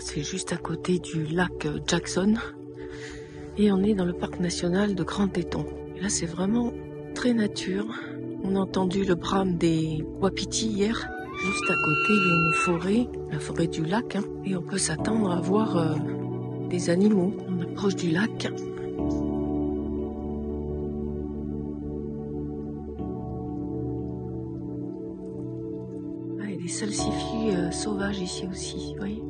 C'est juste à côté du lac Jackson. Et on est dans le parc national de Grand Teton. Et là, c'est vraiment très nature. On a entendu le brame des wapitis hier. Juste à côté, il y a une forêt, la forêt du lac. Et on peut s'attendre à voir des animaux. On approche du lac. Il y a des salsifis sauvages ici aussi, vous voyez.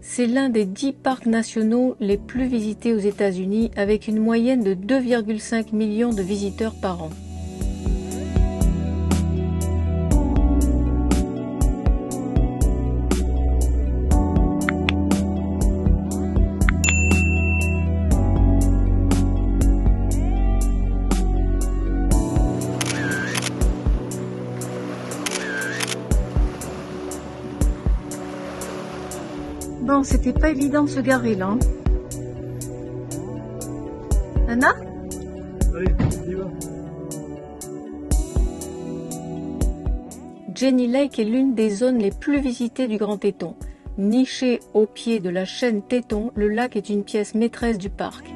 C'est l'un des 10 parcs nationaux les plus visités aux États-Unis avec une moyenne de 2,5 millions de visiteurs par an. Bon, c'était pas évident de se garer là. Anna ? Allez, on y va. Jenny Lake est l'une des zones les plus visitées du Grand Teton. Niché au pied de la chaîne Teton, le lac est une pièce maîtresse du parc.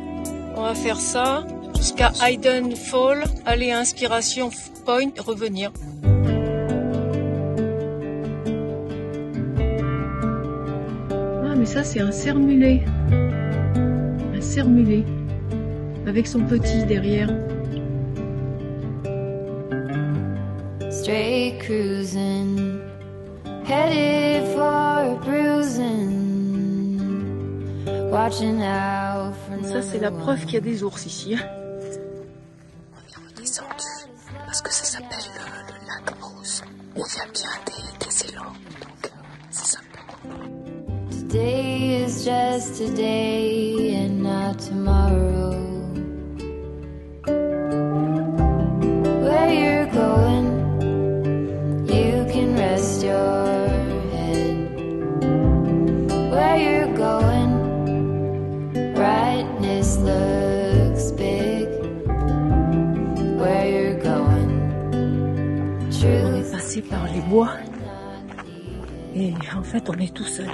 On va faire ça jusqu'à Hayden Fall, aller à Inspiration Point, revenir. Mais ça c'est un cerf-mulet. Un cerf-mulet. Avec son petit derrière. Straight cruising, headed for bruising, watching out for ça c'est la preuve qu'il y a des ours ici. On est redescendu parce que ça s'appelle le lac Rose. Où il y a bien des élans. Donc c'est sympa. Today is just today and not tomorrow. Where you're going, you can rest your head. Where you're going, brightness looks big. Where you're going, On est passé par les bois et en fait on est tout seul.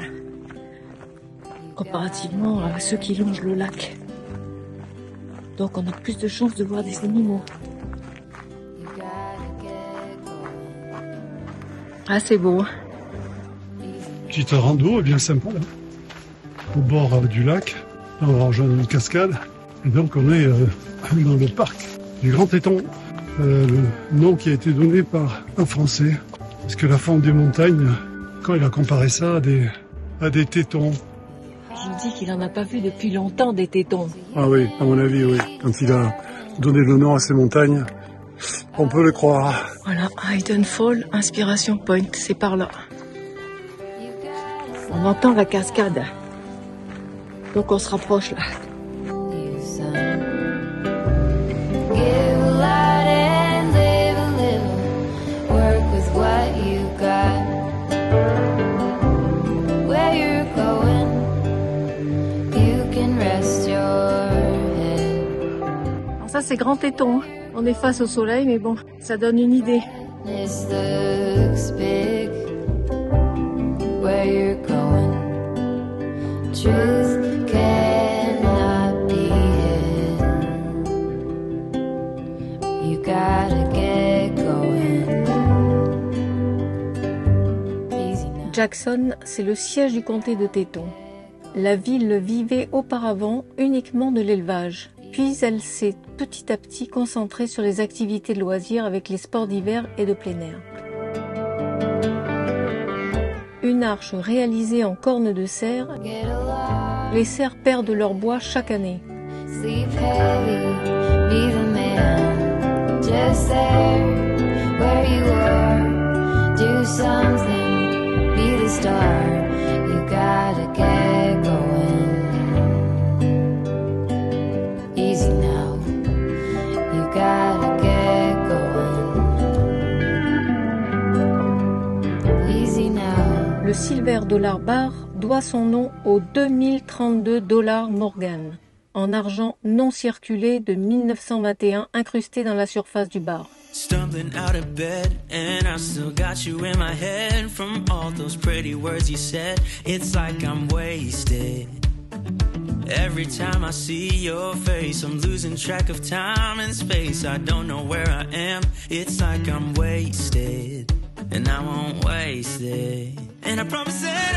Comparativement à ceux qui longent le lac. Donc on a plus de chances de voir des animaux. Ah c'est beau. Petite rando bien sympa là. Au bord du lac. Là, on va rejoindre une cascade. Et donc on est dans le parc du Grand Teton. Le nom qui a été donné par un Français. Parce que la forme des montagnes, quand il a comparé ça à des tétons. Il dit qu'il en a pas vu depuis longtemps des tétons. Ah oui, à mon avis, oui. Quand il a donné le nom à ces montagnes, on peut le croire. Voilà, Hayden Fall, Inspiration Point, c'est par là. On entend la cascade. Donc on se rapproche là. Ça c'est Grand Teton, on est face au soleil mais bon, ça donne une idée. Jackson, c'est le siège du comté de Teton. La ville vivait auparavant uniquement de l'élevage. Puis elle s'est petit à petit concentrée sur les activités de loisirs avec les sports d'hiver et de plein air. Une arche réalisée en corne de cerf, les cerfs perdent leur bois chaque année. $1 bar doit son nom au 2032 $ Morgan, en argent non circulé de 1921 incrusté dans la surface du bar. Stumbling out of bed, and I still got you in my head from all those pretty words you said. It's like I'm wasted. Every time I see your face, I'm losing track of time and space. I don't know where I am. It's like I'm wasted, and I won't waste it. And I promise that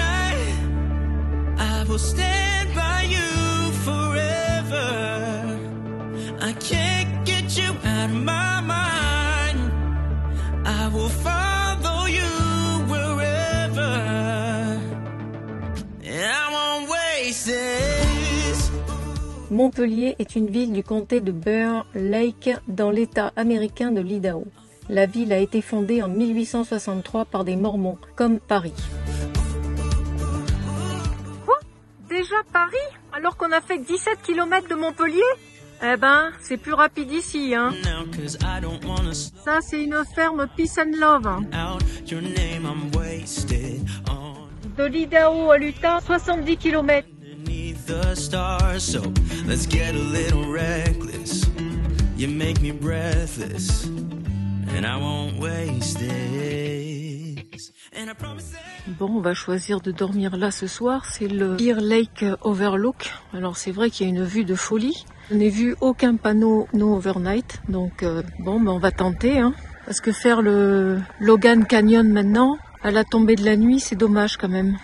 I will stand by you forever. I can't get you out of my mind. I will follow you wherever, and I won't waste this. Montpelier est une ville du comté de Bear Lake dans l'État américain de l'Idaho. La ville a été fondée en 1863 par des Mormons, comme Paris. Quoi? Déjà Paris? Alors qu'on a fait 17 km de Montpellier? Eh ben, c'est plus rapide ici, hein. Ça, c'est une ferme Peace and Love. De l'Idaho à l'Utah, 70 km. Bon, on va choisir de dormir là ce soir. C'est le Bear Lake Overlook. Alors, c'est vrai qu'il y a une vue de folie. Je n'ai vu aucun panneau no overnight, donc bon, ben on va tenter, hein, parce que faire le Logan Canyon maintenant, à la tombée de la nuit, c'est dommage quand même.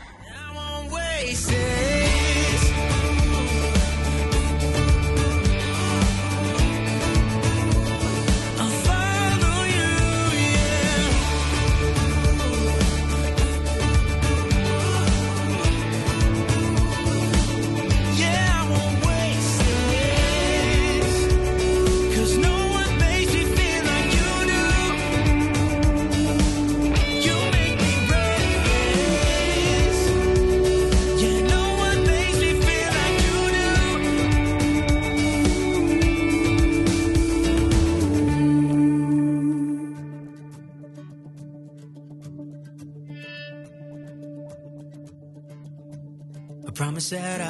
I promise that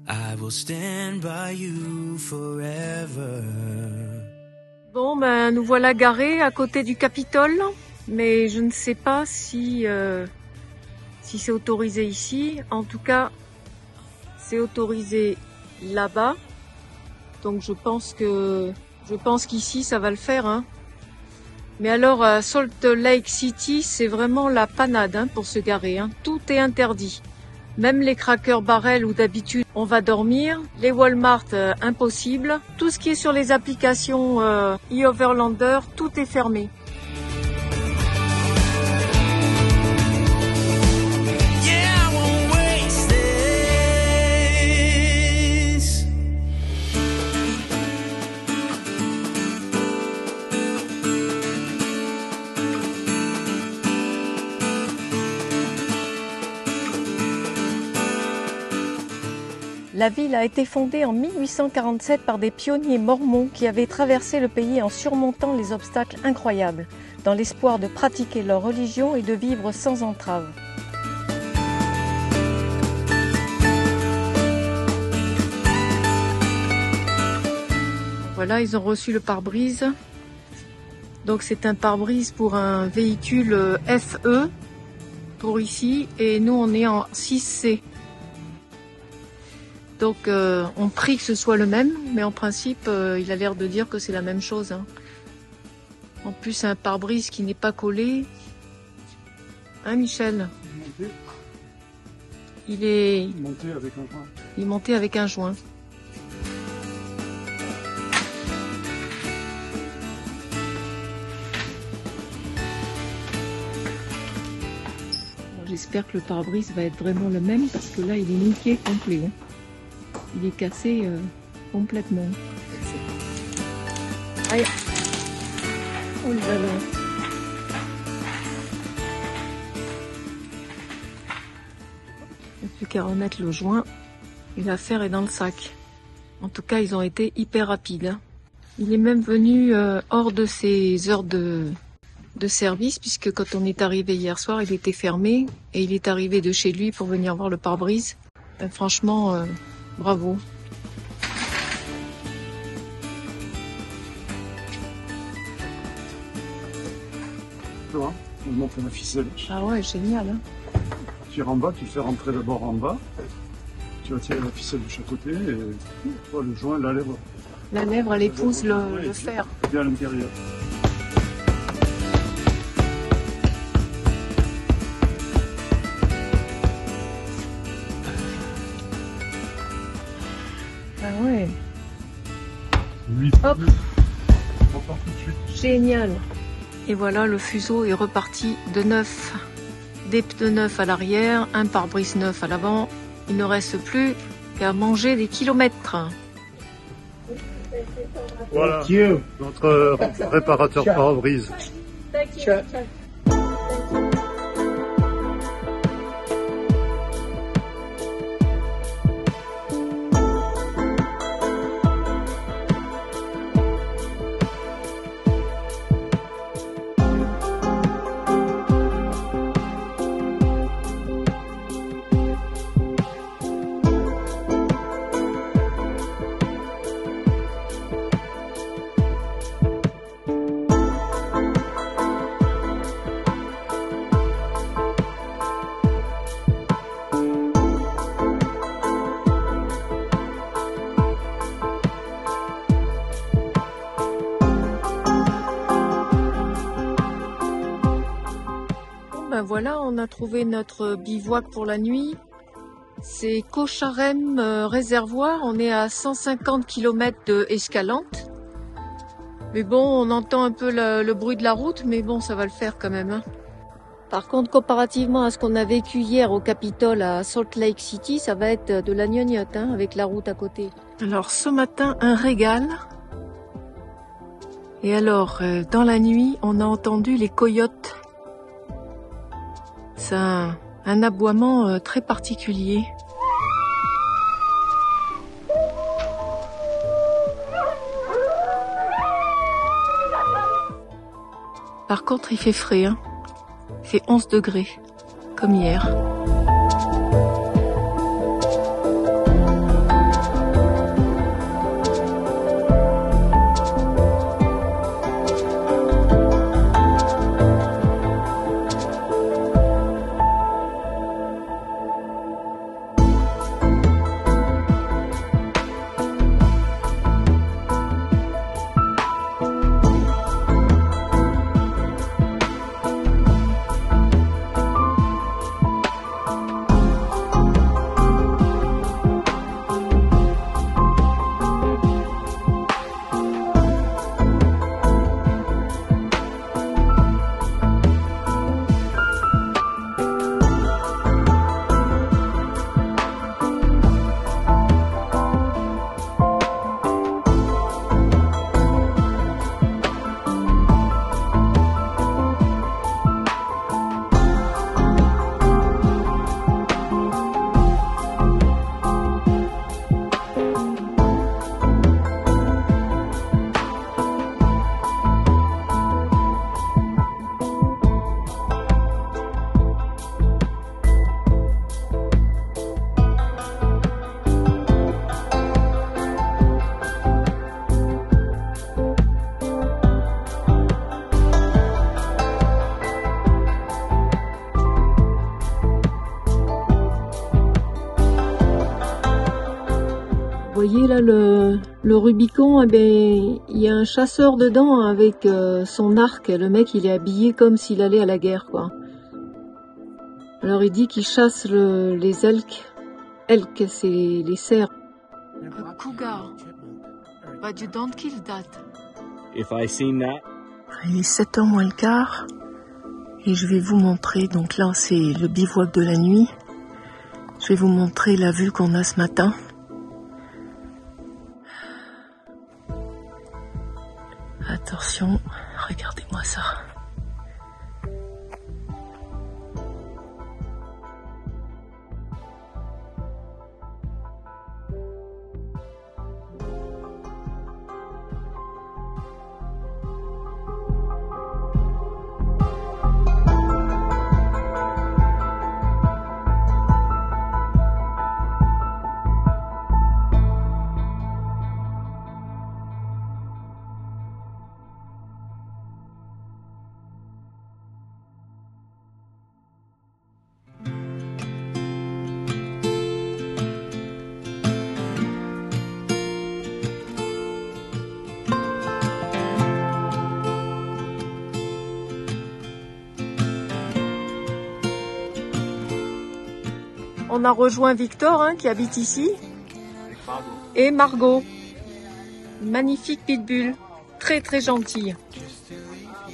I will stand by you forever. Bon, ben nous voilà garés à côté du Capitole, mais je ne sais pas si c'est autorisé ici. En tout cas, c'est autorisé là-bas. Donc je pense qu'ici ça va le faire, hein. Mais alors à Salt Lake City, c'est vraiment la panade, hein, pour se garer, hein. Tout est interdit. Même les Cracker Barrel où d'habitude on va dormir, les Walmart impossible. Tout ce qui est sur les applications e-Overlander, tout est fermé. La ville a été fondée en 1847 par des pionniers mormons qui avaient traversé le pays en surmontant les obstacles incroyables, dans l'espoir de pratiquer leur religion et de vivre sans entrave. Voilà, ils ont reçu le pare-brise. Donc c'est un pare-brise pour un véhicule FE, pour ici, et nous on est en 6C. Donc on prie que ce soit le même, mais en principe il a l'air de dire que c'est la même chose, hein. En plus c'est un pare-brise qui n'est pas collé. Hein Michel? Il est monté avec un joint. Il est monté avec un joint. J'espère que le pare-brise va être vraiment le même parce que là il est niqué complet, hein. Il est cassé complètement. Aïe. Oh là là. Il n'y a plus qu'à remettre le joint et l'affaire est dans le sac. En tout cas, ils ont été hyper rapides, hein. Il est même venu hors de ses heures de de service, puisque quand on est arrivé hier soir, il était fermé et il est arrivé de chez lui pour venir voir le pare-brise. Franchement, bravo. Tu vois, on monte la ficelle. Ah ouais, génial. Hein. Tu tires en bas, tu fais rentrer d'abord en bas. Tu vas tirer la ficelle de chaque côté et toi, le joint, la lèvre. La lèvre, elle épouse le fer. Bien à l'intérieur. Ah ouais. Oui. Hop. On part tout de suite. Génial. Et voilà, le fuseau est reparti de neuf. Des pneus neufs à l'arrière, un pare-brise neuf à l'avant. Il ne reste plus qu'à manger des kilomètres. Voilà, notre réparateur pare-brise. Ben voilà, on a trouvé notre bivouac pour la nuit. C'est Cocharem réservoir, on est à 150 km de Escalante. Mais bon, on entend un peu le bruit de la route, mais bon, ça va le faire quand même. Hein. Par contre, comparativement à ce qu'on a vécu hier au Capitole à Salt Lake City, ça va être de la gnognotte hein, avec la route à côté. Alors ce matin, un régal. Et alors, dans la nuit, on a entendu les coyotes. C'est un aboiement très particulier. Par contre, il fait frais, hein. Il fait 11 degrés, comme hier. Vous voyez là le Rubicon, eh ben, il y a un chasseur dedans avec son arc. Le mec il est habillé comme s'il allait à la guerre quoi. Alors il dit qu'il chasse les elks. Elk c'est les cerfs. A cougar. But you don't kill that. If I seen that. Il est 7h moins le quart. Et je vais vous montrer, donc là c'est le bivouac de la nuit. Je vais vous montrer la vue qu'on a ce matin. Attention, regardez-moi ça. On a rejoint Victor hein, qui habite ici. Et Margot. Une magnifique pitbull. Très très gentille.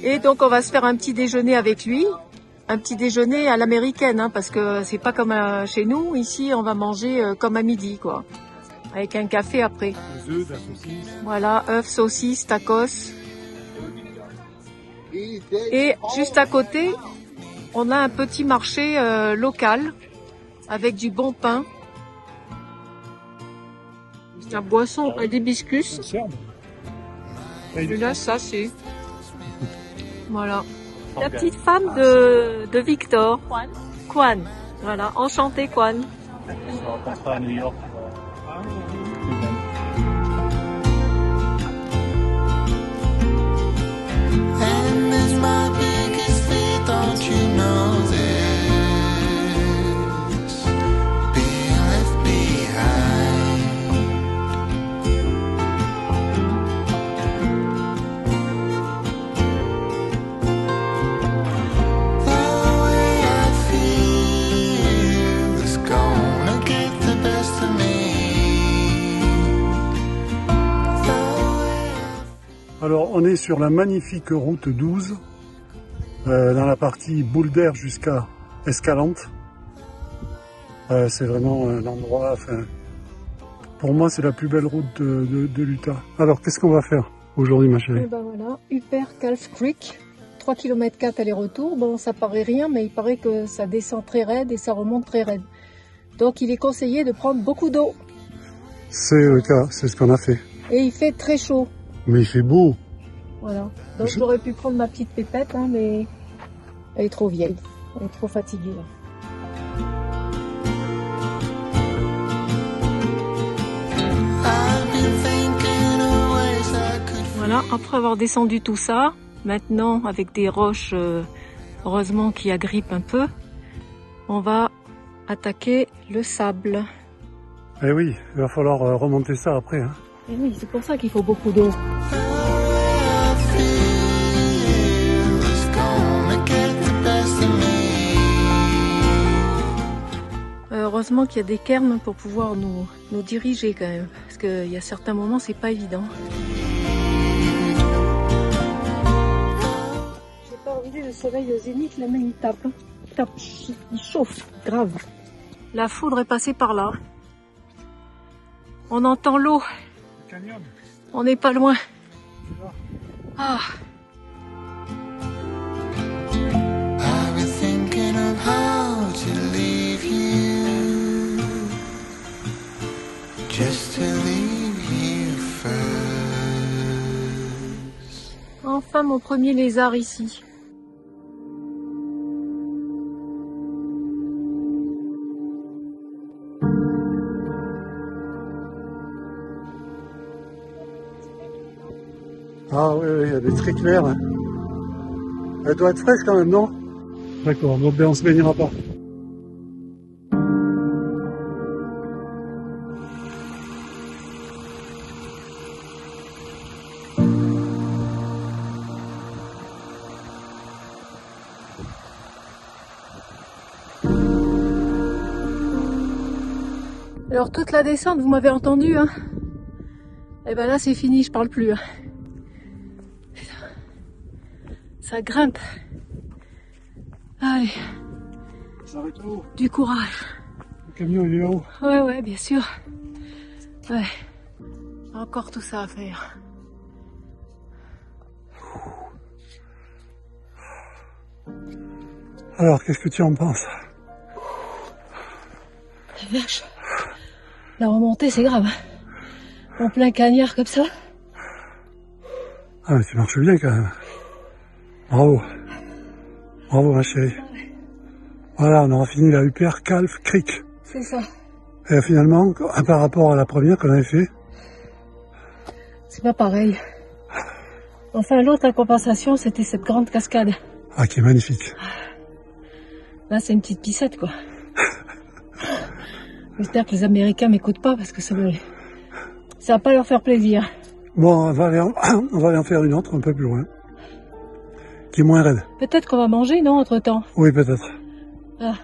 Et donc on va se faire un petit déjeuner avec lui. Un petit déjeuner à l'américaine, hein, parce que c'est pas comme chez nous. Ici, on va manger comme à midi, quoi. Avec un café après. Les œufs, de la saucisse. Voilà, œufs, saucisses, tacos. Et juste à côté, on a un petit marché local avec du bon pain. La boisson et des biscuits. Et là, ça c'est... Voilà. La petite femme de Victor. Kwan. Voilà, enchanté Kwan. à New York. And it's my biggest fear, don't you know this? Being left behind. The way I feel is gonna get the best of me. Alors, on est sur la magnifique route 12, dans la partie Boule d'Air jusqu'à Escalante. C'est vraiment un endroit, enfin, pour moi, c'est la plus belle route de l'Utah. Alors, qu'est-ce qu'on va faire aujourd'hui, ma chérie? Et ben voilà, Upper Calf Creek, 3 km 4 aller-retour. Bon, ça paraît rien, mais il paraît que ça descend très raide et ça remonte très raide. Donc, il est conseillé de prendre beaucoup d'eau. C'est le cas, c'est ce qu'on a fait. Et il fait très chaud. Mais il fait beau. Voilà. Donc, j'aurais pu prendre ma petite pépette, hein, mais elle est trop vieille. Elle est trop fatiguée. Là. Voilà, après avoir descendu tout ça, maintenant avec des roches, heureusement qui agrippent un peu, on va attaquer le sable. Eh oui, il va falloir remonter ça après. Hein. Et oui, c'est pour ça qu'il faut beaucoup d'eau. Heureusement qu'il y a des cairns pour pouvoir nous diriger quand même, parce qu'il y a certains moments c'est pas évident. J'ai pas envie le soleil au zénith, la main il tape. Il tape, il chauffe, grave. La foudre est passée par là. On entend l'eau. On n'est pas loin. Ah. I've been thinking of how to leave you, just to leave you first. Enfin mon premier lézard ici. Ah oui, oui, elle est très claire. Hein. Elle doit être fraîche quand même, non? D'accord, bon, ben on se baignera pas. Alors toute la descente, vous m'avez entendu, hein? Et ben là c'est fini, je parle plus. Hein. Ça grimpe. Allez. Du courage. Le camion il est là-haut. Ouais, ouais, bien sûr. Ouais. Encore tout ça à faire. Alors, qu'est-ce que tu en penses? La vache. La remontée, c'est grave. En plein cagnard comme ça. Ah, mais tu marches bien quand même. Bravo. Bravo, ma chérie. Voilà, on aura fini la Upper Calf Creek. C'est ça. Et finalement, par rapport à la première qu'on avait fait, c'est pas pareil. Enfin, l'autre, en compensation, c'était cette grande cascade. Ah, qui est magnifique. Là, c'est une petite pissette, quoi. J'espère que les Américains m'écoutent pas, parce que ça va pas leur faire plaisir. Bon, on va aller en faire une autre un peu plus loin. Qui est moins raide. Peut-être qu'on va manger, non, entre-temps? Oui, peut-être. Ah.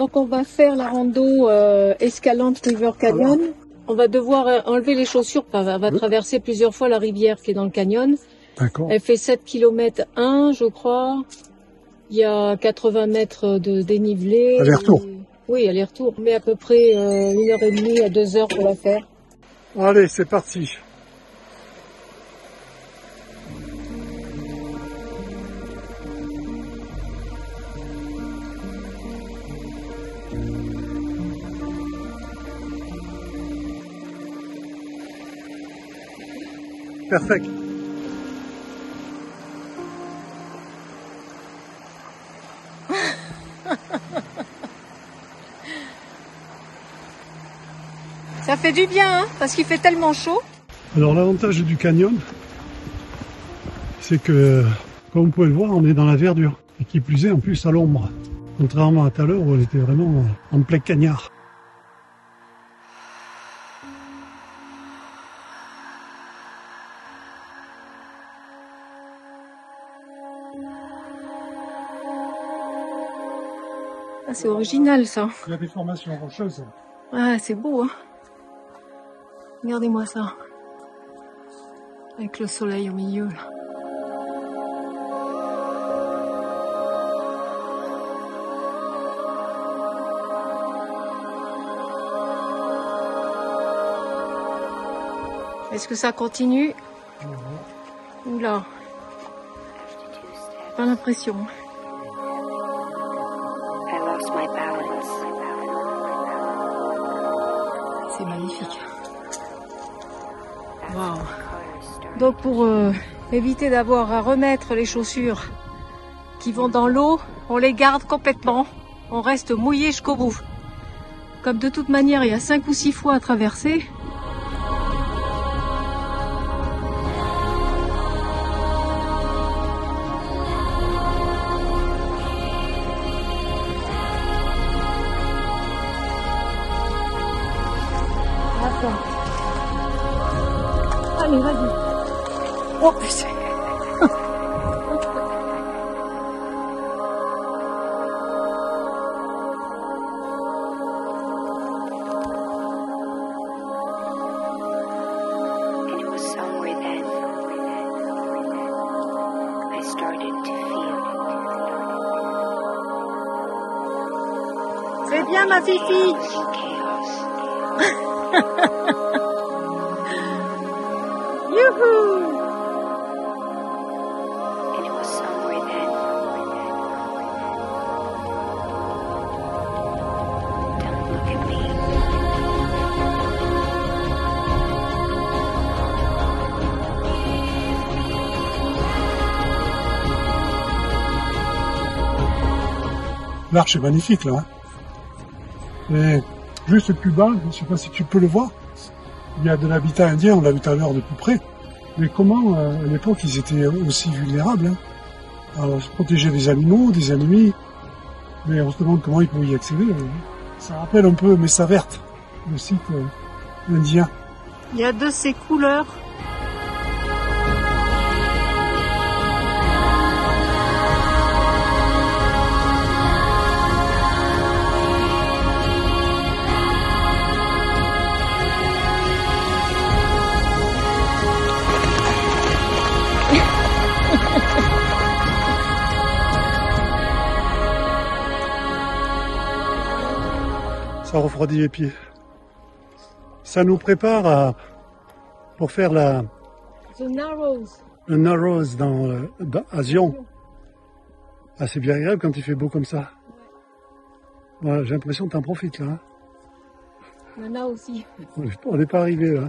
Donc on va faire la rando Escalante River Canyon. On va devoir enlever les chaussures, on va traverser plusieurs fois la rivière qui est dans le canyon. D'accord. Elle fait 7 km 1, je crois. Il y a 80 mètres de dénivelé. Aller-retour. Oui, aller-retour. Mais à peu près 1h30 à 2 heures pour la faire. Allez, c'est parti. Perfect. Ça fait du bien, hein, parce qu'il fait tellement chaud. Alors l'avantage du canyon, c'est que, comme vous pouvez le voir, on est dans la verdure. Et qui plus est, en plus à l'ombre. Contrairement à tout à l'heure où on était vraiment en plein cagnard. Ah, c'est original ça. Il y a des formations rocheuses. Ah, c'est beau, hein. Regardez-moi ça. Avec le soleil au milieu, là. Est-ce que ça continue? Oula. Pas l'impression. C'est magnifique. Wow. Donc pour éviter d'avoir à remettre les chaussures qui vont dans l'eau, on les garde complètement. On reste mouillé jusqu'au bout. Comme de toute manière, il y a 5 ou 6 fois à traverser. Allez, vas-y. Oh putain. And it was somewhere then I started to feel C'est bien ma fifi. chaos. Youhou. And it was somewhere then don't look at me. L'arche est magnifique là. Hein. Mais juste plus bas, je ne sais pas si tu peux le voir, il y a de l'habitat indien, on l'a vu tout à l'heure de plus près. Mais comment, à l'époque, ils étaient aussi vulnérables, hein. Alors, se protéger des animaux, des ennemis, mais on se demande comment ils pouvaient y accéder. Ça rappelle un peu Mesa Verte, le site indien. Il y a de ces couleurs. Ça refroidit les pieds. Ça nous prépare pour faire le Narrows à Zion. Ah, c'est bien agréable quand il fait beau comme ça. Voilà, j'ai l'impression que tu en profites là. Hein. Il y en a aussi. On n'est pas arrivé là.